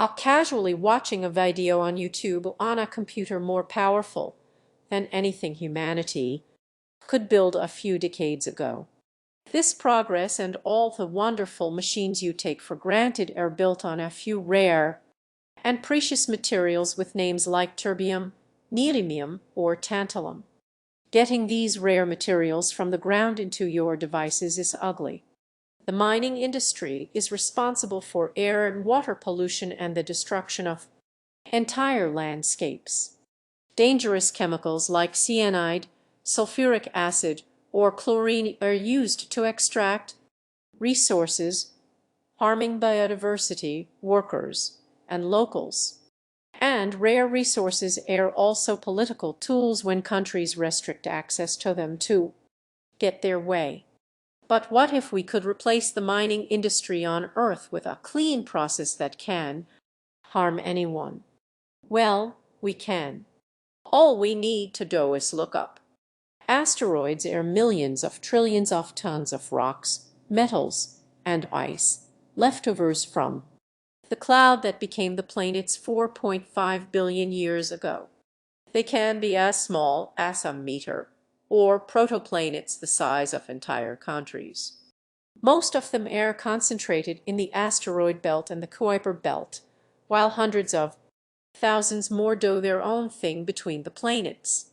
casually watching a video on YouTube on a computer more powerful than anything humanity could build a few decades ago. This progress and all the wonderful machines you take for granted are built on a few rare and precious materials with names like terbium, neodymium, or tantalum. Getting these rare materials from the ground into your devices is ugly. The mining industry is responsible for air and water pollution and the destruction of entire landscapes. Dangerous chemicals like cyanide, sulfuric acid, or chlorine are used to extract resources, harming biodiversity, workers, and locals. And rare resources are also political tools when countries restrict access to them to get their way. But what if we could replace the mining industry on Earth with a clean process that can harm anyone? Well, we can. All we need to do is look up. Asteroids are millions of trillions of tons of rocks, metals, and ice, leftovers from the cloud that became the planets 4.5 billion years ago. They can be as small as a meter, or protoplanets the size of entire countries. Most of them are concentrated in the asteroid belt and the Kuiper belt, while hundreds of thousands more do their own thing between the planets.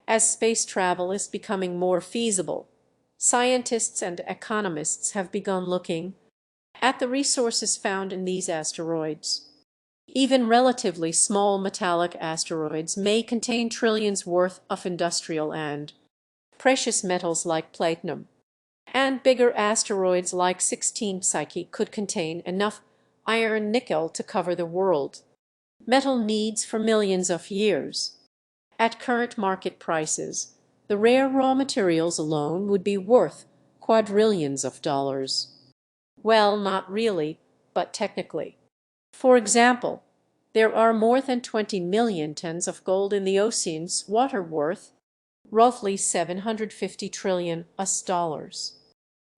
As space travel is becoming more feasible, scientists and economists have begun looking at the resources found in these asteroids. Even relatively small metallic asteroids may contain trillions worth of industrial and precious metals like platinum, and bigger asteroids like 16 Psyche could contain enough iron and nickel to cover the world metal needs for millions of years. At current market prices, the rare raw materials alone would be worth quadrillions of dollars. Well, not really, but technically. For example, there are more than 20 million tons of gold in the ocean's water worth roughly 750 trillion US.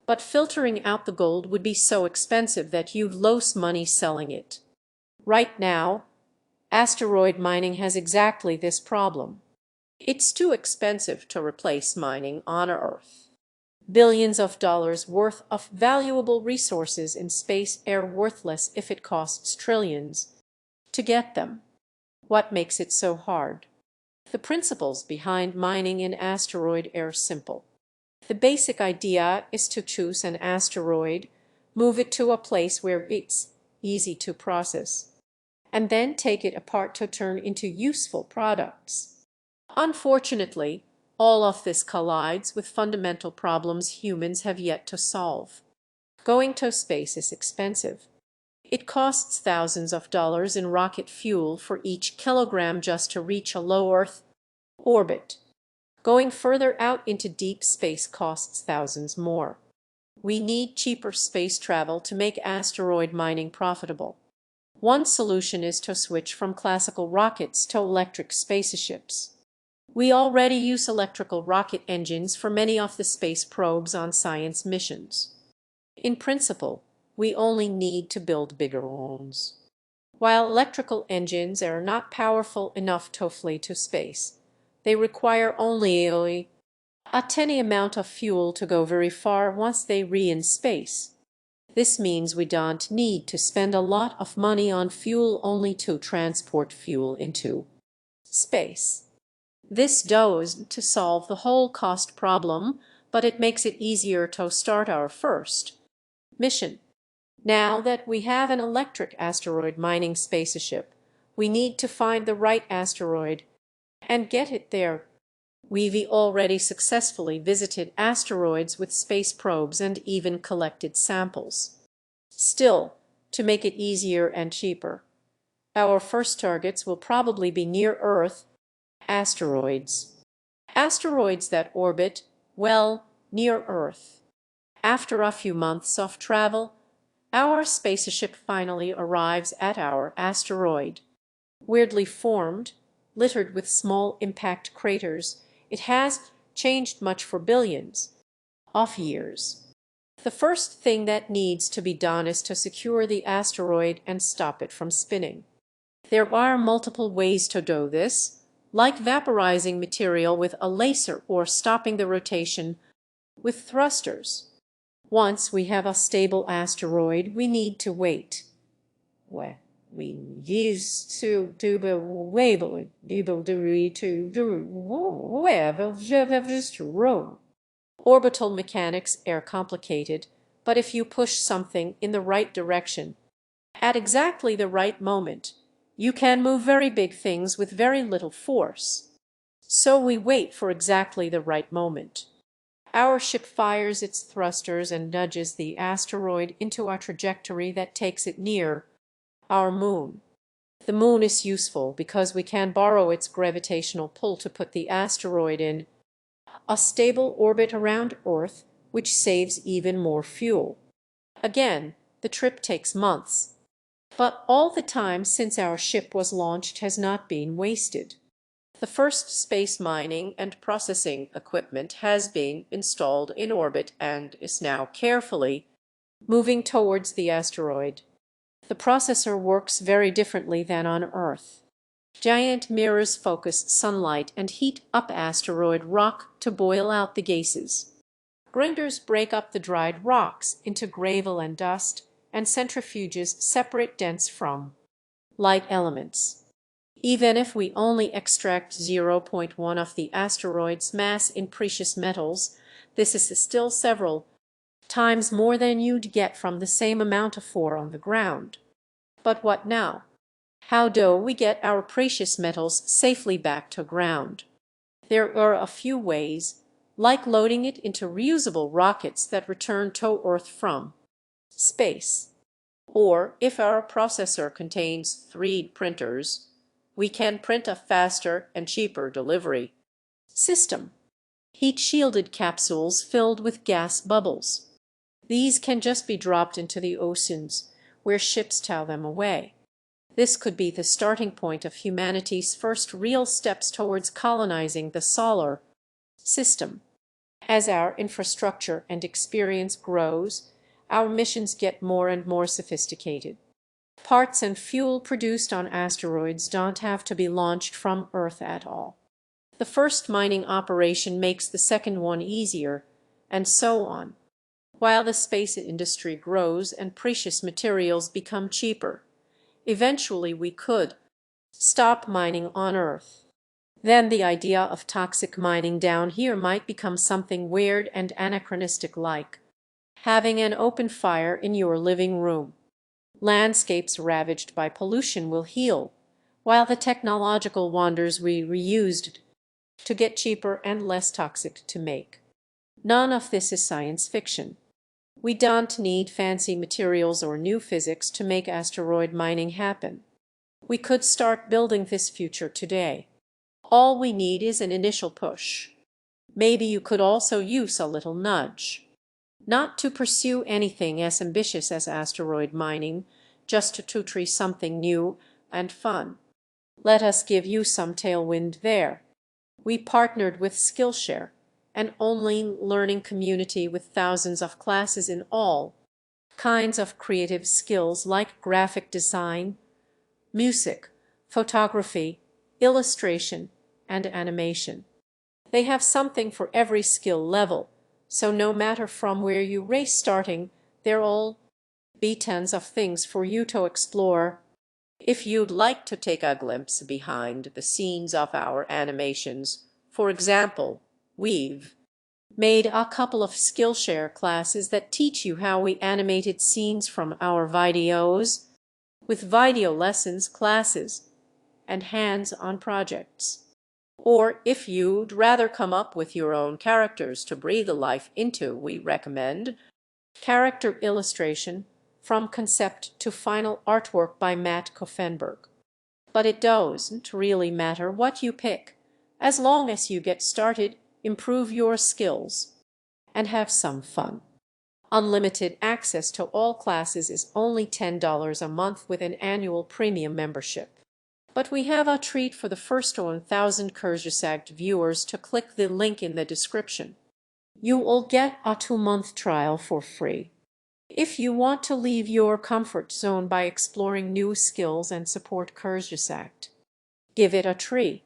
But filtering out the gold would be so expensive that you'd lose money selling it. Right now, asteroid mining has exactly this problem. It's too expensive to replace mining on Earth. Billions of dollars worth of valuable resources in space are worthless if it costs trillions to get them. What makes it so hard? The principles behind mining in asteroid are simple. The basic idea is to choose an asteroid, move it to a place where it's easy to process, and then take it apart to turn into useful products. Unfortunately, all of this collides with fundamental problems humans have yet to solve. Going to space is expensive. It costs thousands of dollars in rocket fuel for each kilogram just to reach a low Earth orbit. Going further out into deep space costs thousands more. We need cheaper space travel to make asteroid mining profitable. One solution is to switch from classical rockets to electric spaceships. We already use electrical rocket engines for many of the space probes on science missions. In principle, we only need to build bigger ones. While electrical engines are not powerful enough to fly to space, they require only a tiny amount of fuel to go very far once they re-in space. This means we don't need to spend a lot of money on fuel only to transport fuel into space. This does to solve the whole cost problem, but it makes it easier to start our first mission. Now that we have an electric asteroid mining spaceship, we need to find the right asteroid and get it there. We've already successfully visited asteroids with space probes and even collected samples. Still, to make it easier and cheaper, our first targets will probably be near Earth asteroids. Asteroids that orbit, well, near Earth. After a few months of travel, our spaceship finally arrives at our asteroid. Weirdly formed, littered with small impact craters, it has changed much for billions of years. The first thing that needs to be done is to secure the asteroid and stop it from spinning. There are multiple ways to do this, like vaporizing material with a laser or stopping the rotation with thrusters. Once we have a stable asteroid, we need to wait. Well, we used to do the orbital mechanics are complicated, but if you push something in the right direction at exactly the right moment, you can move very big things with very little force. So we wait for exactly the right moment. Our ship fires its thrusters and nudges the asteroid into a trajectory that takes it near our moon. The moon is useful because we can borrow its gravitational pull to put the asteroid in a stable orbit around Earth, which saves even more fuel. Again, the trip takes months. But all the time since our ship was launched has not been wasted. The first space mining and processing equipment has been installed in orbit and is now carefully moving towards the asteroid. The processor works very differently than on Earth. Giant mirrors focus sunlight and heat up asteroid rock to boil out the gases. Grinders break up the dried rocks into gravel and dust, and centrifuges separate dense from light elements. Even if we only extract 0.1 of the asteroid's mass in precious metals, this is still several times more than you'd get from the same amount of ore on the ground. But what now? How do we get our precious metals safely back to ground? There are a few ways, like loading it into reusable rockets that return to Earth from space. Or if our processor contains 3D printers, we can print a faster and cheaper delivery system. Heat-shielded capsules filled with gas bubbles. These can just be dropped into the oceans, where ships tow them away. This could be the starting point of humanity's first real steps towards colonizing the solar system. As our infrastructure and experience grows, our missions get more and more sophisticated. Parts and fuel produced on asteroids don't have to be launched from Earth at all. The first mining operation makes the second one easier, and so on, while the space industry grows and precious materials become cheaper. Eventually we could stop mining on Earth. Then the idea of toxic mining down here might become something weird and anachronistic, like having an open fire in your living room. Landscapes ravaged by pollution will heal, while the technological wonders we reused to get cheaper and less toxic to make. None of this is science fiction. We don't need fancy materials or new physics to make asteroid mining happen. We could start building this future today. All we need is an initial push. Maybe you could also use a little nudge. Not to pursue anything as ambitious as asteroid mining, just to try something new and fun. Let us give you some tailwind there. We partnered with Skillshare, an online learning community with thousands of classes in all kinds of creative skills like graphic design, music, photography, illustration, and animation. They have something for every skill level, so no matter from where you race starting, there'll all be tons of things for you to explore. If you'd like to take a glimpse behind the scenes of our animations, for example, we've made a couple of Skillshare classes that teach you how we animated scenes from our videos, with video lessons, classes, and hands-on projects. Or if you'd rather come up with your own characters to breathe a life into, we recommend Character Illustration from Concept to Final Artwork by Matt Koffenberg. But it doesn't really matter what you pick, as long as you get started, improve your skills, and have some fun. Unlimited access to all classes is only $10 a month with an annual premium membership. But we have a treat for the first 1,000 Kurzgesagt viewers to click the link in the description. You will get a 2-month trial for free. If you want to leave your comfort zone by exploring new skills and support Kurzgesagt, give it a tree.